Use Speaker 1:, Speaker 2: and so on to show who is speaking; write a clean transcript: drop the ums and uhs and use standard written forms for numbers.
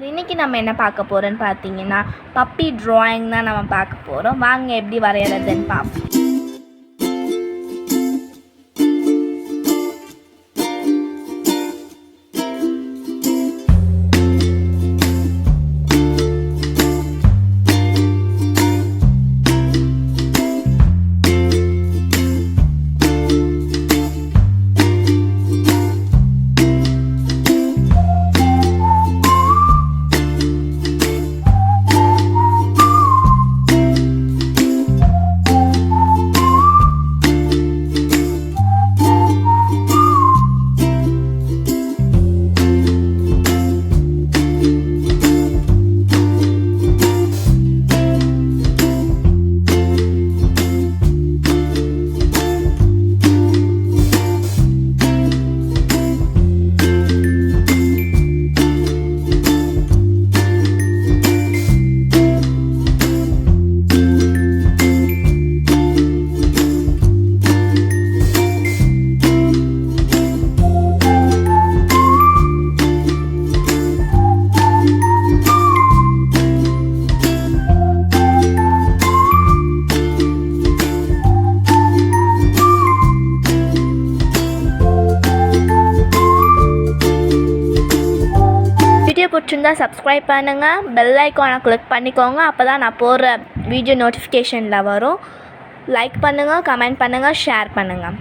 Speaker 1: இன்றைக்கி நம்ம என்ன பார்க்க போகிறோன்னு பார்த்தீங்கன்னா பப்பி ட்ராயிங் தான் நம்ம பார்க்க போகிறோம். வாங்க எப்படி வரைகிறதுன்னு பார்ப்போம். பிடிச்சிருந்தா சப்ஸ்கிரைப் பண்ணுங்கள், பெல் ஐக்கானை கிளிக் பண்ணிக்கோங்க. அப்போ தான் நான் போடுற வீடியோ நோட்டிஃபிகேஷனில் வரும். லைக் பண்ணுங்கள், கமெண்ட் பண்ணுங்கள், ஷேர் பண்ணுங்கள்.